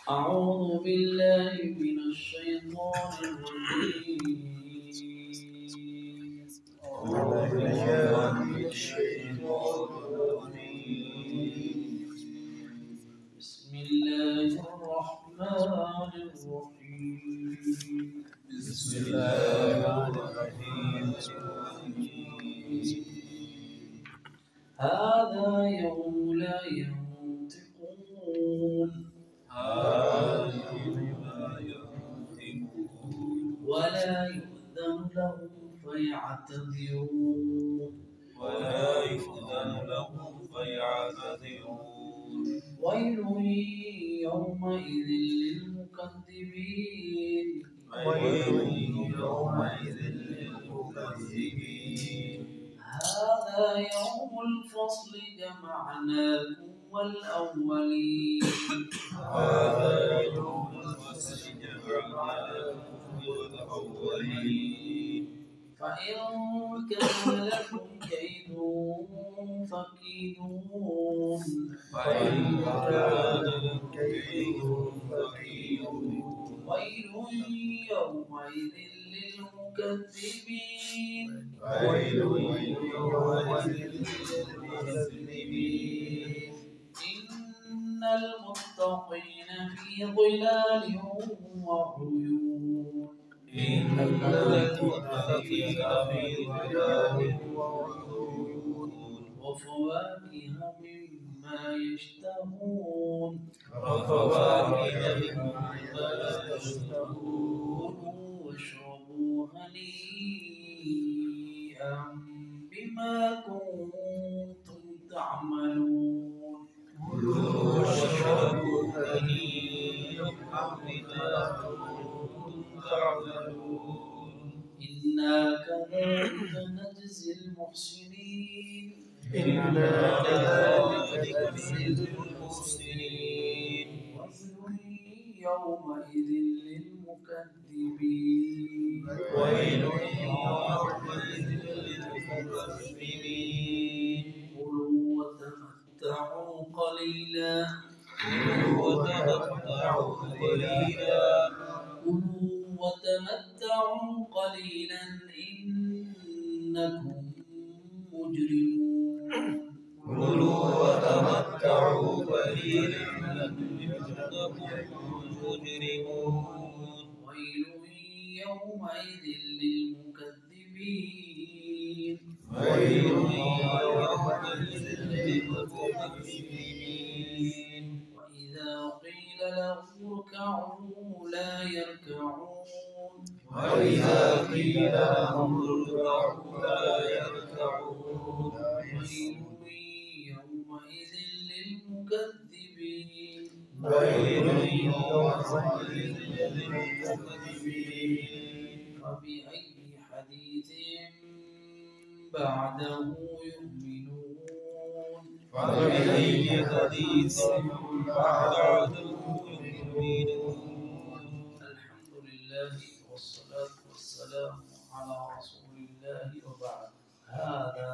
أعوذ بالله من الشيطان الرجيم. بسم الله الرحمن الرحيم. بسم الله الرحمن الرحيم. هذا يوم لا ينطقون ولا يؤذن لهم فيعتذرون ويل يومئذ للمكذبين هذا يوم الفصل جمعناكم والأولين فإن كان لكم كيد فكيدون ويل يومئذ للمكذبين إن المتقين في ظلال وعيون وفواكه مما يشتهون كلوا واشربوا هنيئا بما كنتم تعملون إنا كذلك نجزي المحسنين ويل يومئذ للمكذبين كلوا وتمتعوا قليلا كلوا وتمتعوا قليلا إنكم مجرمون ويل يومئذ للمكذبين وإذا قيل لهم اركعوا لا يركعون ويل يومئذ للمكذبين فبأي حديث بعده يؤمنون الحمد لله والصلاة والسلام على رسول الله وبعد هذا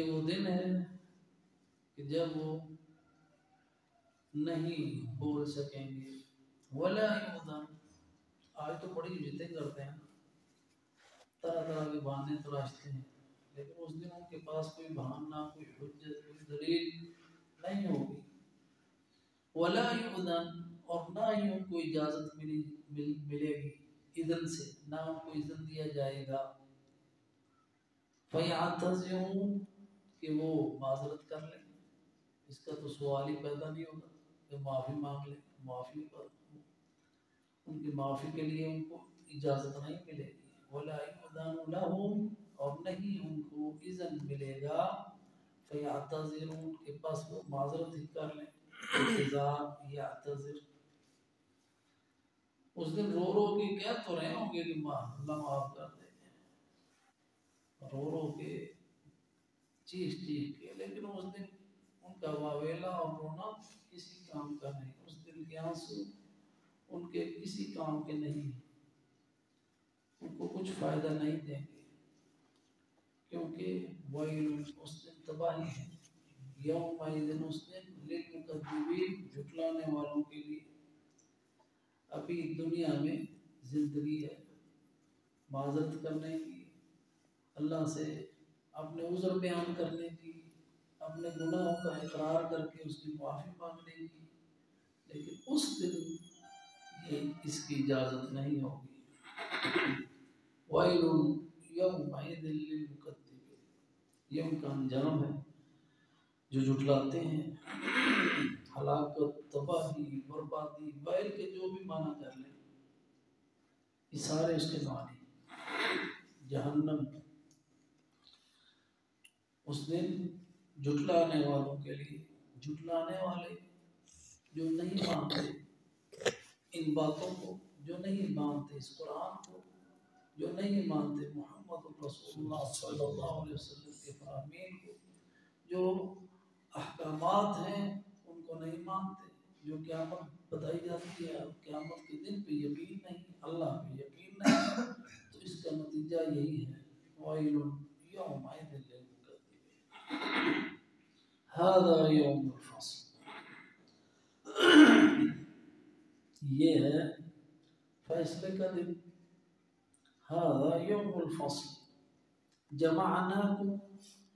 یہ وہ دن ہے کہ جب وہ نہیں بول سکیں گے. ولا یؤذن. آج تو بڑی جتیں کرتے ہیں، طرح طرح کے بہانے تراشتے ہیں، لیکن اس دن ان کے پاس کوئی بہانہ، کوئی حجت، کوئی دلیل نہیں ہوگی. ولا یؤذن. اور نہ ہی ان کو اجازت ملے گی اذن سے، نہ ان کو اذن دیا جائے گا. فیعتذرون. کہ وہ معذرت کر لیں. اس کا تو سوال ہی پیدا نہیں ہوگا کہ معافی مانگ لیں. معافی پر ان کی معافی کے لیے ان کو اجازت نہیں ملے گی. ولا یؤذن لهم. اور نہیں ان کو اذن ملے گا. فیعتذرون. کے پاس وہ معذرت ہی کر لیں. اعتذار یعتذر. اس دن رو رو کے کہہ تو رہے ہوں گے کہ اللہ معاف کر دے، رو رو کے، چیخ چیخ کے، لیکن اس دن ان کا واویلا اور رونا کسی کام کا نہیں. اس دن کے آنسو ان کے کسی کام کے نہیں، ان کو کچھ فائدہ نہیں دیں گے، کیونکہ ویل، اس دن تباہی ہے. یومئذ، اس دن، للمکذبین، جھٹلانے والوں کے لیے. ابھی دنیا میں زندگی ہے معذرت کرنے کی، اللہ سے اپنے عذر بیان کرنے کی، اپنے گناہوں کا اقرار کر کے اس کی معافی مانگنے کی، لیکن اس دن یہ اس کی اجازت نہیں ہوگی. وَيْلٌ يَوْمَئِذٍ لِّلْمُكَذِّبِينَ. یہ ان کا انجام ہے جو جھٹلاتے ہیں. ہلاکت، تباہی، بربادی، ویل کے جو بھی معنی کر لیں، یہ سارے اس کے معنی. جہنم اس دن جھٹلانے والوں کے لیے. جھٹلانے والے جو نہیں مانتے ان باتوں کو، جو نہیں مانتے اس قرآن کو، جو نہیں مانتے محمد رسول اللہ صلی اللہ علیہ وسلم کے فرامین کو، جو احکامات ہیں ان کو نہیں مانتے، جو قیامت بتائی جاتی ہے قیامت کے دن پہ یقین نہیں، اللہ پہ یقین نہیں، تو اس کا نتیجہ یہی ہے. وَيْلٌ يَوْمَئِذٍ لِّلْمُكَذِّبِينَ. هَذَا يَوْمُ الْفَصْلِ. یہ ہے فیصلے کا دن. هَذَا يَوْمُ الْفَصْلِ. جَمَعْنَاكُمْ.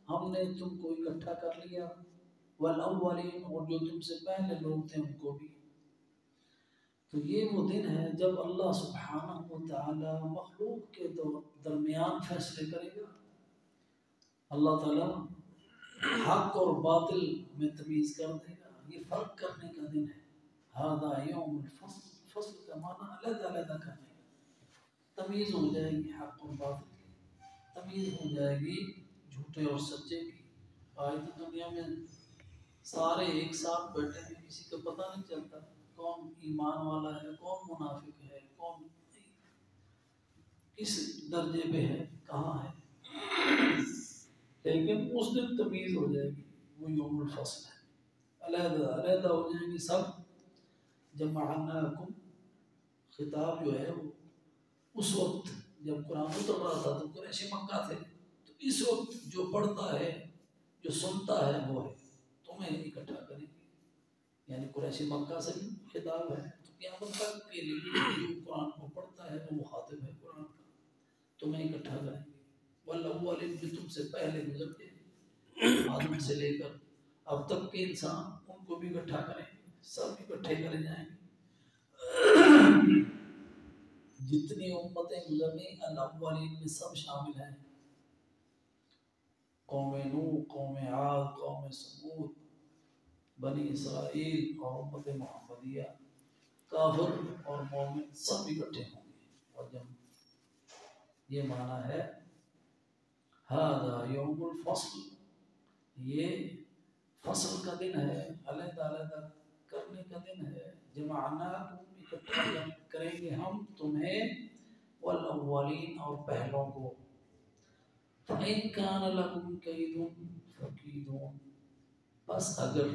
ہم نے تم کو اکٹھا کر لیا. وَالْأَوَّلِينَ. اور جو تم سے پہلے لوگ تھے ان کو بھی. تو یہ وہ دن ہے جب اللہ سبحانہ و تعالی مخلوق کے درمیان فیصلے کرے گا. اللہ تعالیٰ حق اور باطل میں تمیز کر دے گا. یہ فرق کرنے کا دن ہے. هذا یوم الفصل. فصل کا معنی علیحدہ علیحدہ کرنے کا. تمیز ہو جائے گی حق اور باطل کی، تمیز ہو جائے گی جھوٹے اور سچے کی. آج تو دنیا میں سارے ایک ساتھ بیٹھے ہیں، کسی کو پتہ نہیں چلتا کون ایمان والا ہے، کون منافق ہے، کون کس درجے پہ ہے، کہاں ہے. لیکن اس دن تمیز ہو جائے گی. وہ یوم الفصل ہے. علیحدہ علیحدہ ہو جائیں گی سب. جمعناکم. خطاب جو ہے وہ اس وقت جب قرآن اتر رہا تھا تو قریش مکہ تھے، تو اس وقت جو پڑھتا ہے، جو سنتا ہے، وہ ہے تمہیں اکٹھا کریں گے. یعنی قریش مکہ سے بھی خطاب ہے. تو قیامت تک کے لیے جو قرآن کو پڑھتا ہے وہ مخاطب ہے قرآن کا. تمہیں اکٹھا کریں گے. والاولین. جو تم سے پہلے گزر گئے، آدم سے لے کر اب تک کے انسان، ان کو بھی اکٹھا کریں گے. سب اکٹھے کرے جائیں گے. جتنی امتیں گزرنی الاولین میں سب شامل ہیں. قوم نوح، قوم عاد، قوم ثمود، بنی اسرائیل اور امت محمدیہ، کافر اور مومن سب اکٹھے ہوں گے. اور جب یہ معنی ہے هذا یوم الفصل، یہ فصل کا دن ہے، علیحدہ علیحدہ کرنے کا دن ہے. جمعناکم. اکٹھا کریں گے ہم تمہیں. والاولین. اور پہلوں کو. فَإِن كَانَ لَكُمْ كَيْدٌ فَكِيدُونِ. بس اگر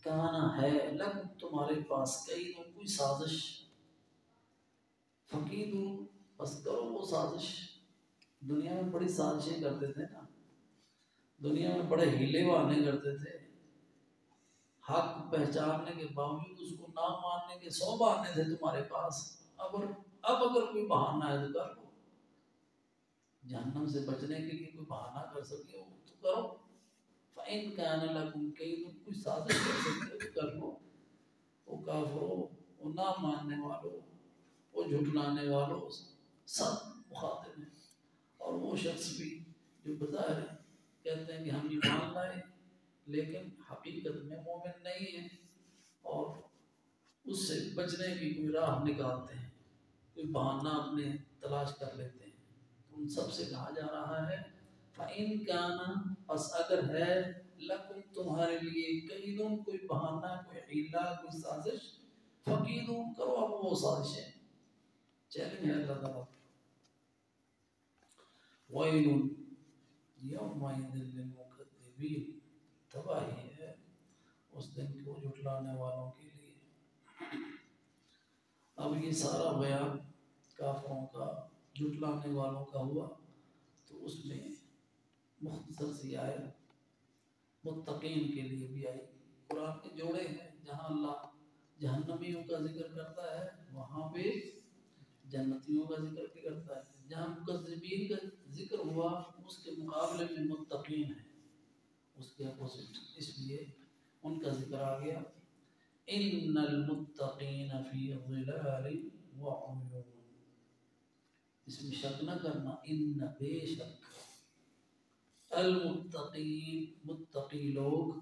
کانا ہے لکم تمہارے پاس کیدٌ کوئی سازش، فَكِيدُونِ. بس کرو وہ سازش. دنیا میں بڑی سازشیں کرتے تھے نا. دنیا میں بڑے ہیلے بہانے کرتے تھے، حق پہچاننے کے باوجود اس کو نہ ماننے کے 100 بہانے تھے تمہارے پاس۔ اب اگر کوئی بہانہ ہے تو کر لو، جہنم سے بچنے کے لیے کوئی بہانہ کر سکے ہو تو کرو۔ فَإِن كَانَ لَكُمْ كَيْدٌ، کوئی سازش کر سکتے ہو تو کر لو۔ وہ کافروں، وہ نہ ماننے والوں، وہ جھٹلانے والوں سب مخاطب ہیں۔ اور وہ شخص بھی جو بظاہر کہتے ہیں کہ ہم ایمان لائے لیکن حقیقت میں مومن نہیں ہے، اور اس سے بچنے کی کوئی راہ نکالتے ہیں، کوئی بہانہ اپنے تلاش کر لیتے ہیں، تو ان سب سے کہا جا رہا ہے فَإِن كَانَ، پس اگر ہے لَكُمْ تمہارے لیے کیدٌ کوئی بہانہ، کوئی حیلہ، کوئی سازش، فَكِیدُونِ کرو اب وہ سازشیں۔ چیلنج ہے اللہ تعالیٰ۔ وَيْلٌ يَوْمَئِذٍ لِّلْمُكَذِّبِينَ، تباہی ہے اس دن کو جھٹلانے والوں کے لیے۔ اب یہ سارا بیان کافروں کا، جھٹلانے والوں کا ہوا، تو اس میں مختصر سی آیت متقین کے لیے بھی آئی۔ قرآن کے جوڑے ہیں، جہاں اللہ جہنمیوں کا ذکر کرتا ہے وہاں پہ جنتیوں کا ذکر بھی کرتا ہے۔ جہاں مکذبین کا ذکر ہوا اس کے مقابلے میں متقین ہے، اس کے اپوزٹ، اس لیے ان کا ذکر آ گیا۔ ان المتقین فی ظلال وعیون، اس میں شک نہ کرنا، ان بے شک، المتقین متقی لوگ،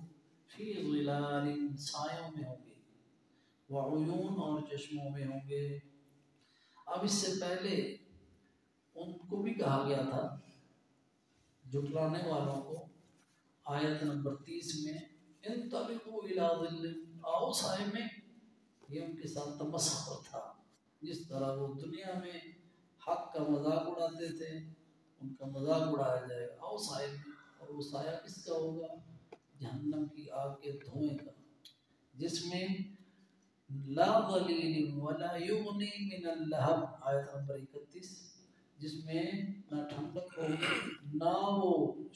فی ظلال سایوں میں ہوں گے، وعیون اور چشموں میں ہوں گے۔ اب اس سے پہلے ان کو بھی کہا گیا تھا، جھٹلانے والوں کو، آیت نمبر 30 میں انطلقوا الی ظل، آؤ سائے میں۔ یہ ان کے ساتھ تمسخر تھا، جس طرح وہ دنیا میں حق کا مذاق اڑاتے تھے، ان کا مذاق اڑایا جائے گا، آؤ سائے میں۔ اور وہ سایہ کس کا ہوگا؟ جہنم کی آگ کے دھوئیں کا، جس میں لا ظلیل ولا یغنی من اللہب، آیت نمبر 31، جس میں نہ ٹھنڈک ہوگی نہ وہ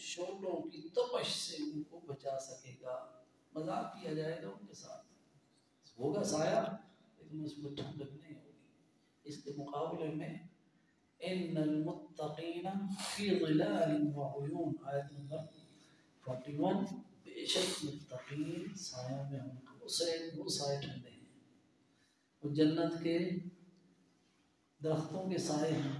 شعلوں کی تپش سے ان کو بچا سکے گا۔ مذاق کیا جائے گا ان کے ساتھ، ہوگا سایہ لیکن اس میں ٹھنڈک نہیں ہوگی۔ اس کے مقابلے میں ان المتقین فی ظلال وعیون، آیت نمبر 41، بے شک متقین سایہ میں ہوں گے، وہ سائے ٹھنڈے ہیں، وہ جنت کے درختوں کے سائے ہیں،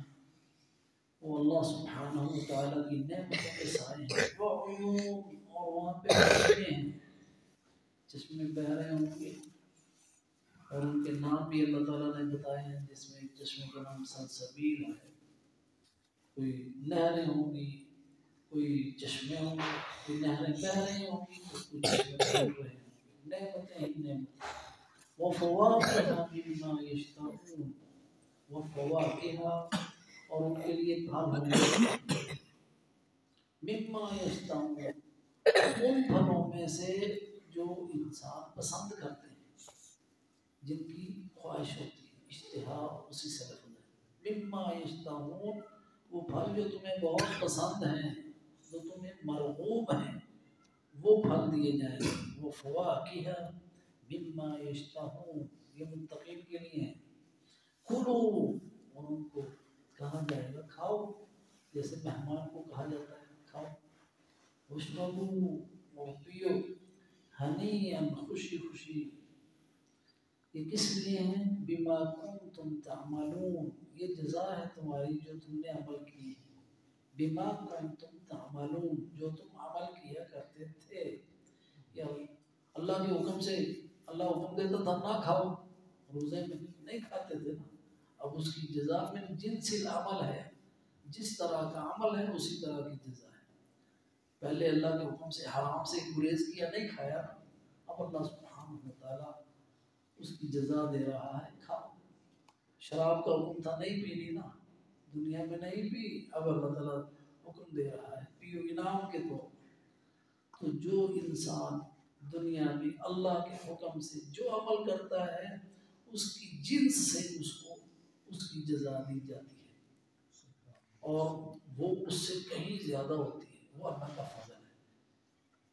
وہ اللہ سبحانہ وتعالیٰ کی نعمتوں کے سائے ہیں، وعیون، اور وہاں پہ چشمے ہیں، چشمے بہ رہے ہوں گے، اور ان کے نام بھی اللہ تعالیٰ نے بتائے ہیں، جس میں ایک چشمے کا نام سلسبیل ہے۔ کوئی نہریں ہوں گی، کوئی چشمے ہوں گے، کوئی نہریں بہ رہی ہوں گی، کوئی چشمے پھول رہے ہوں گے، نعمتیں ہی نعمتیں۔ وَفَوَاكِهَ مِمَّا يَشْتَهُونَ، وَفَوَاكِهَ، اور ان کے لیے پھل ہوں گے، مِمَّا يَشْتَهُونَ، ان پھلوں میں سے جو انسان پسند کرتے ہیں، جن کی خواہش ہوتی ہے، اشتہا اسی سے لفظ ہے، مِمَّا يَشْتَهُونَ، وہ پھل جو تمہیں بہت پسند ہیں، جو تمہیں مرغوب ہیں، وہ پھل دیے جائیں گے۔ وَفَوَاكِهَ مِمَّا يَشْتَهُونَ، یہ متقین کے لیے ہیں۔ کُلُوا، اور ان کو کہا جائے گا کھاؤ، جیسے مہمان کو کہا جاتا ہے کھاؤ۔ وَاشْرَبُوا، اور پیو، ہَنِیًّا، خوشی خوشی۔ یہ کس لیے ہیں؟ بِمَا كُنتُمْ تَعْمَلُونَ، یہ جزا ہے تمہاری جو تم نے عمل کی ہے۔ بِمَا كُنتُمْ تَعْمَلُونَ، جو تم عمل کیا کرتے تھے، یا اللہ کے حکم سے، اللہ حکم دیتا تھا نہ کھاؤ، روزے میں نہیں کھاتے تھے نا، اب اس کی جزا میں جنس العمل ہے، جس طرح کا عمل ہے اسی طرح کی جزا ہے۔ پہلے اللہ کے حکم سے حرام سے گریز کیا، نہیں کھایا، اب اللہ سبحانہ وتعالیٰ اس کی جزا دے رہا ہے، کھاؤ۔ شراب کا حکم تھا نہیں پینی نا، دنیا میں نہیں پی، اب اللہ تعالیٰ حکم دے رہا ہے پیو، انعام کے طور پر۔ تو جو انسان دنیا میں اللہ کے حکم سے جو عمل کرتا ہے اس کی جنس سے اس کو اس کی جزا دی جاتی ہے، اور وہ اس سے کہیں زیادہ ہوتی ہے، وہ اللہ کا فضل ہے۔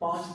5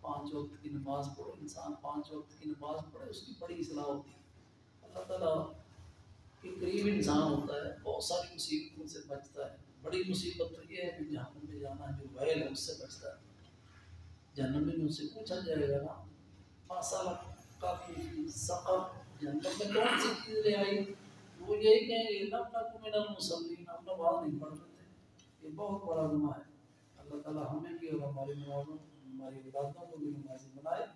5 وقت کی نماز پڑھو، انسان 5 وقت کی نماز پڑھے، اس کی بڑی اصلاح ہوتی ہے۔ اللہ تعالیٰ کے قریب انسان ہوتا ہے، بہت ساری مصیبتوں سے بچتا ہے۔ بڑی مصیبت تو یہ ہے کہ جہنم میں جانا، جو ویل ہے اس سے بچتا ہے۔ جہنم میں ان سے پوچھا جائے گا نا، ماسالہ کا سقر، جہنم میں کون سی چیز لے آئی؟ وہ یہی کہیں گے لم نکن من المصلین، ہم نماز نہیں پڑھ رہے تھے۔ یہ بہت بڑا گناہ ہے۔ اللہ تعالیٰ ہمیں بھی اور ہماری نمازوں، ہماری اولادوں کو بھی نمازی بنائے۔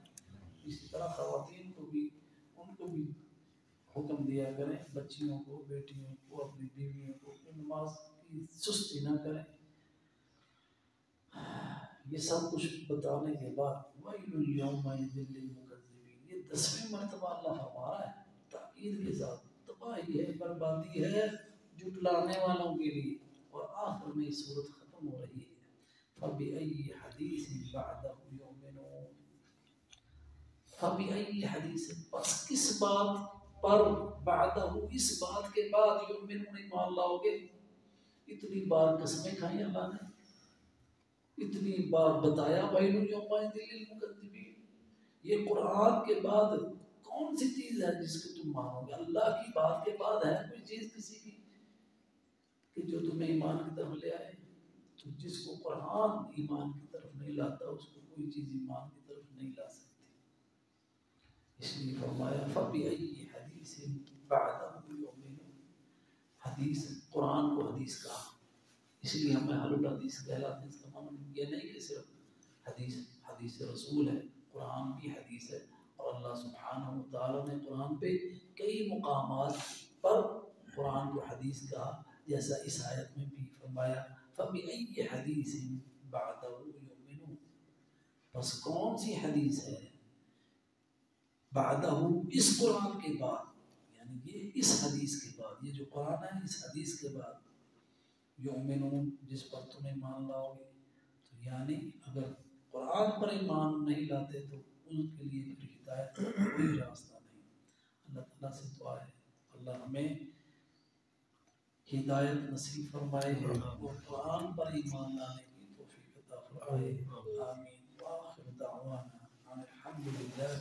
اسی طرح خواتین کو بھی، ان کو بھی حکم دیا کریں، بچیوں کو، بیٹیوں کو، اپنی بیویوں کو کہ نماز کی سستی نہ کریں۔ یہ سب کچھ بتانے کے بعد وَيْلٌ يَوْمَئِذٍ لِّلْمُكَذِّبِينَ، یہ 10ویں مرتبہ اللہ فرما رہا ہے تاکید کے ساتھ، تباہی ہے، بربادی ہے جھٹلانے والوں کے لیے۔ اور آخر میں یہ صورت ختم ہو رہی ہے، فَبِأَيِّ حَدِيثٍ بَعْدَهُ يُؤْمِنُونَ، فَبِأَيِّ حَدِيثٍ، پس کس بات پر، بعدہ اس بات کے بعد، یؤمنون ایمان لاؤ گے؟ اتنی بار قسمیں کھائیں اللہ نے، اتنی بار بتایا وَيْلٌ يَوْمَئِذٍ لِّلْمُكَذِّبِينَ۔ یہ قرآن کے بعد کون سی چیز ہے جس کو تم مانو گے؟ اللہ کی بات کے بعد ہے کوئی چیز کسی کی کہ جو تمہیں ایمان کی طرف لے آئے؟ تو جس کو قرآن ایمان کی طرف نہیں لاتا، اس کو کوئی چیز ایمان کی طرف نہیں لا سکتی۔ اس لیے فرمایا فَبِأَيِّ حَدِيثٍ بَعْدَهُ يُؤْمِنُونَ، حدیث، قرآن کو حدیث کہا، اس لیے ہمیں اہل الحدیث کہلاتے ہیں۔ اس کا مطلب یہ نہیں کہ صرف حدیث حدیث رسول ہے، قرآن بھی حدیث ہے۔ اور اللہ سبحانہ و تعالیٰ نے قرآن پہ کئی مقامات پر قرآن کو حدیث کہا، جیسا اس آیت میں بھی فرمایا فَبِأَيِّ حَدِيثٍ بَعْدَهُ يُؤْمِنُونَ، بس کون سی حدیث ہے بعدہ، اس قرآن کے بعد، یعنی یہ اس حدیث کے بعد، یہ جو قرآن ہے اس حدیث کے بعد، یؤمنون، جس پر تم ایمان لاؤ گے۔ تو یعنی اگر قرآن پر ایمان نہیں لاتے تو ان کے لیے پھر ہدایت کا کوئی راستہ نہیں۔ اللہ تعالیٰ سے دعا ہے اللہ ہمیں ہدایت نصیب فرمائے اور قرآن پر ایمان لانے کی توفیق عطا فرمائے۔ آمین۔ وآخر دعوانا ان الحمد للہ